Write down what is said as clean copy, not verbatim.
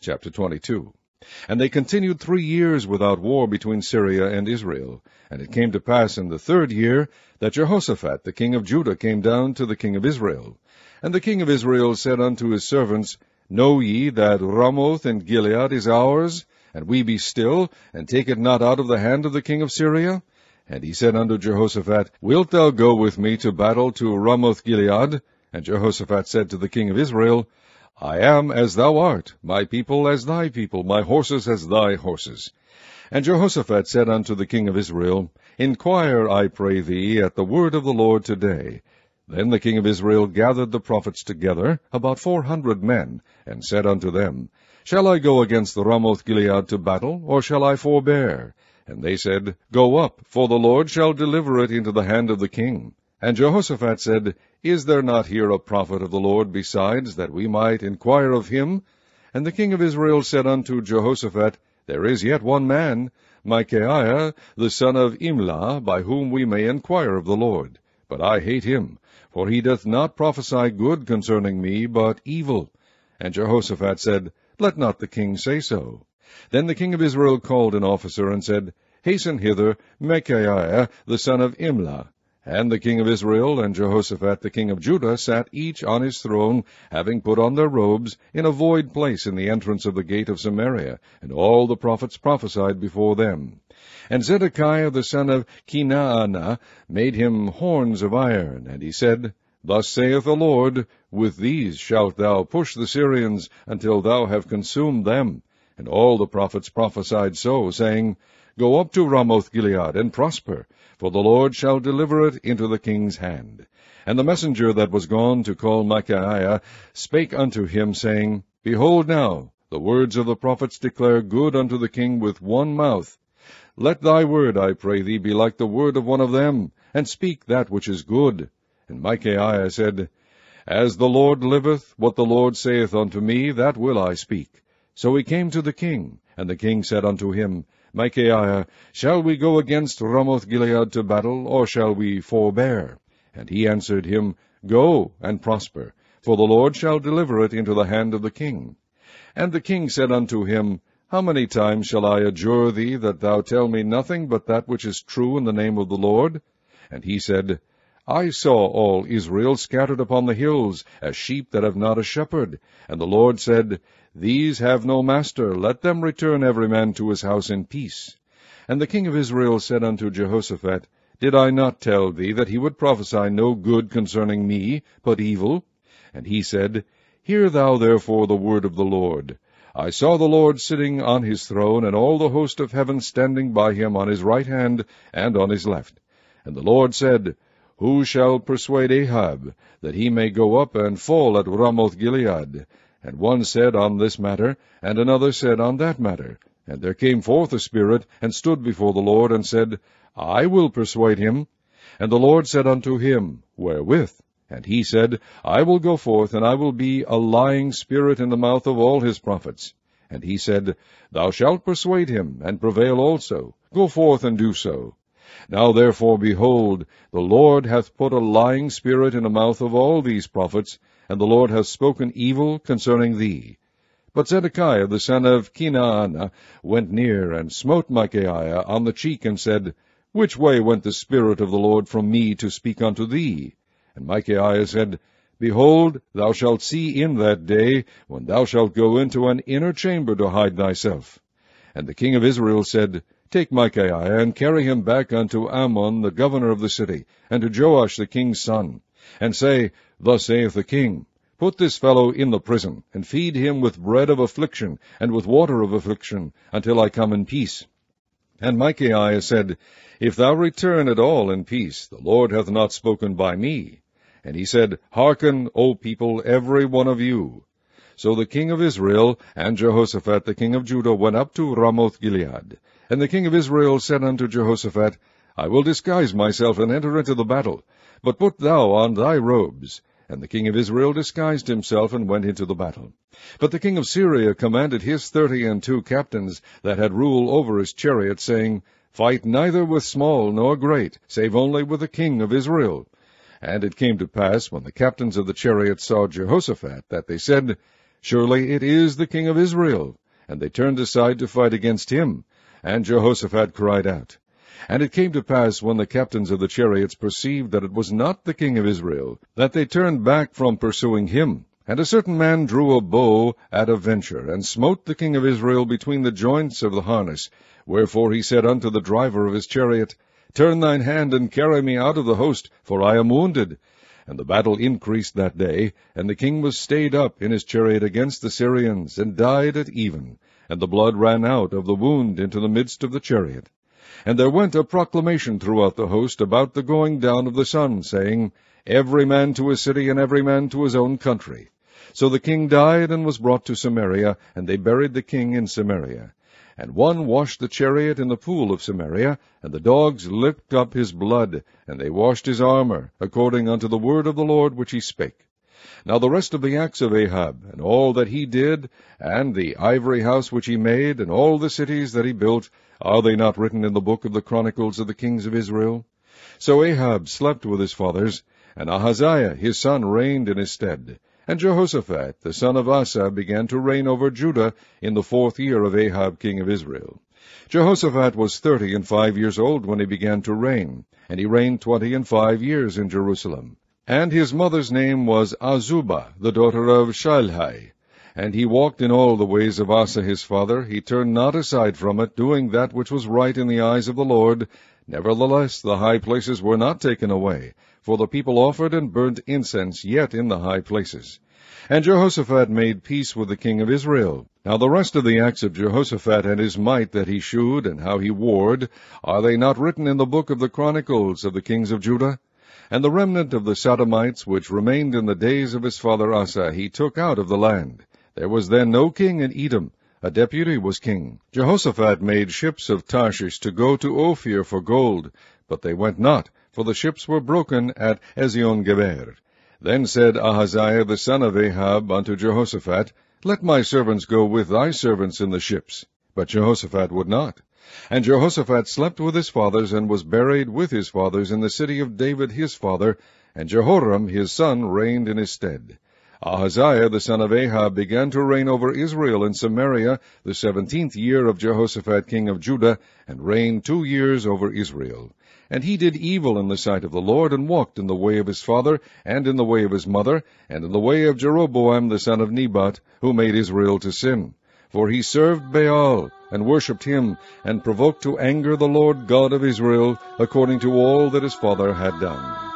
Chapter 22. And they continued 3 years without war between Syria and Israel. And it came to pass in the 3rd year that Jehoshaphat the king of Judah came down to the king of Israel. And the king of Israel said unto his servants, Know ye that Ramoth in Gilead is ours? And we be still, and take it not out of the hand of the king of Syria? And he said unto Jehoshaphat, Wilt thou go with me to battle to Ramoth Gilead? And Jehoshaphat said to the king of Israel, I am as thou art, my people as thy people, my horses as thy horses. And Jehoshaphat said unto the king of Israel, Inquire, I pray thee, at the word of the Lord today. Then the king of Israel gathered the prophets together, about 400 men, and said unto them, Shall I go against the Ramoth Gilead to battle, or shall I forbear? And they said, Go up, for the Lord shall deliver it into the hand of the king. And Jehoshaphat said, Is there not here a prophet of the Lord besides, that we might inquire of him? And the king of Israel said unto Jehoshaphat, There is yet one man, Micaiah, the son of Imlah, by whom we may inquire of the Lord. But I hate him, for he doth not prophesy good concerning me, but evil. And Jehoshaphat said, Let not the king say so. Then the king of Israel called an officer, and said, Hasten hither Micaiah, the son of Imlah. And the king of Israel and Jehoshaphat the king of Judah sat each on his throne, having put on their robes, in a void place in the entrance of the gate of Samaria, and all the prophets prophesied before them. And Zedekiah the son of Kenaanah made him horns of iron, and he said, Thus saith the Lord, With these shalt thou push the Syrians, until thou have consumed them. And all the prophets prophesied so, saying, Go up to Ramoth Gilead, and prosper, for the Lord shall deliver it into the king's hand. And the messenger that was gone to call Micaiah spake unto him, saying, Behold now, the words of the prophets declare good unto the king with one mouth. Let thy word, I pray thee, be like the word of one of them, and speak that which is good. And Micaiah said, As the Lord liveth, what the Lord saith unto me, that will I speak. So he came to the king, and the king said unto him, Micaiah, shall we go against Ramoth Gilead to battle, or shall we forbear? And he answered him, Go, and prosper, for the Lord shall deliver it into the hand of the king. And the king said unto him, How many times shall I adjure thee that thou tell me nothing but that which is true in the name of the Lord? And he said, I saw all Israel scattered upon the hills, as sheep that have not a shepherd. And the Lord said, These have no master, let them return every man to his house in peace. And the king of Israel said unto Jehoshaphat, Did I not tell thee that he would prophesy no good concerning me, but evil? And he said, Hear thou therefore the word of the Lord. I saw the Lord sitting on his throne, and all the host of heaven standing by him on his right hand and on his left. And the Lord said, Who shall persuade Ahab, that he may go up and fall at Ramoth Gilead? And one said on this matter, and another said on that matter. And there came forth a spirit, and stood before the Lord, and said, I will persuade him. And the Lord said unto him, Wherewith? And he said, I will go forth, and I will be a lying spirit in the mouth of all his prophets. And he said, Thou shalt persuade him, and prevail also. Go forth and do so. Now therefore, behold, the Lord hath put a lying spirit in the mouth of all these prophets, and the Lord hath spoken evil concerning thee. But Zedekiah the son of Kenaanah went near, and smote Micaiah on the cheek, and said, Which way went the Spirit of the Lord from me to speak unto thee? And Micaiah said, Behold, thou shalt see in that day, when thou shalt go into an inner chamber to hide thyself. And the king of Israel said, Take Micaiah, and carry him back unto Ammon the governor of the city, and to Joash the king's son, and say, Thus saith the king, Put this fellow in the prison, and feed him with bread of affliction, and with water of affliction, until I come in peace. And Micaiah said, If thou return at all in peace, the Lord hath not spoken by me. And he said, Hearken, O people, every one of you. So the king of Israel and Jehoshaphat the king of Judah went up to Ramoth Gilead. And the king of Israel said unto Jehoshaphat, I will disguise myself and enter into the battle, but put thou on thy robes. And the king of Israel disguised himself and went into the battle. But the king of Syria commanded his 32 captains that had rule over his chariots, saying, Fight neither with small nor great, save only with the king of Israel. And it came to pass, when the captains of the chariots saw Jehoshaphat, that they said, Surely it is the king of Israel. And they turned aside to fight against him. And Jehoshaphat cried out. And it came to pass, when the captains of the chariots perceived that it was not the king of Israel, that they turned back from pursuing him. And a certain man drew a bow at a venture, and smote the king of Israel between the joints of the harness. Wherefore he said unto the driver of his chariot, Turn thine hand, and carry me out of the host, for I am wounded. And the battle increased that day, and the king was stayed up in his chariot against the Syrians, and died at even, and the blood ran out of the wound into the midst of the chariot. And there went a proclamation throughout the host about the going down of the sun, saying, Every man to his city, and every man to his own country. So the king died, and was brought to Samaria, and they buried the king in Samaria. And one washed the chariot in the pool of Samaria, and the dogs licked up his blood, and they washed his armor, according unto the word of the Lord which he spake. Now the rest of the acts of Ahab, and all that he did, and the ivory house which he made, and all the cities that he built, are they not written in the book of the Chronicles of the kings of Israel? So Ahab slept with his fathers, and Ahaziah his son reigned in his stead. And Jehoshaphat the son of Asa began to reign over Judah in the 4th year of Ahab king of Israel. Jehoshaphat was 35 years old when he began to reign, and he reigned 25 years in Jerusalem. And his mother's name was Azubah, the daughter of Shilhi. And he walked in all the ways of Asa his father. He turned not aside from it, doing that which was right in the eyes of the Lord. Nevertheless the high places were not taken away, for the people offered and burnt incense yet in the high places. And Jehoshaphat made peace with the king of Israel. Now the rest of the acts of Jehoshaphat and his might that he shewed, and how he warred, are they not written in the book of the Chronicles of the kings of Judah? And the remnant of the Sodomites, which remained in the days of his father Asa, he took out of the land. There was then no king in Edom. A deputy was king. Jehoshaphat made ships of Tarshish to go to Ophir for gold, but they went not, for the ships were broken at Ezion-Geber. Then said Ahaziah the son of Ahab unto Jehoshaphat, Let my servants go with thy servants in the ships. But Jehoshaphat would not. And Jehoshaphat slept with his fathers, and was buried with his fathers in the city of David his father, and Jehoram his son reigned in his stead. Ahaziah the son of Ahab began to reign over Israel in Samaria the 17th year of Jehoshaphat king of Judah, and reigned 2 years over Israel. And he did evil in the sight of the Lord, and walked in the way of his father, and in the way of his mother, and in the way of Jeroboam the son of Nebat, who made Israel to sin. For he served Baal, and worshipped him, and provoked to anger the Lord God of Israel, according to all that his father had done.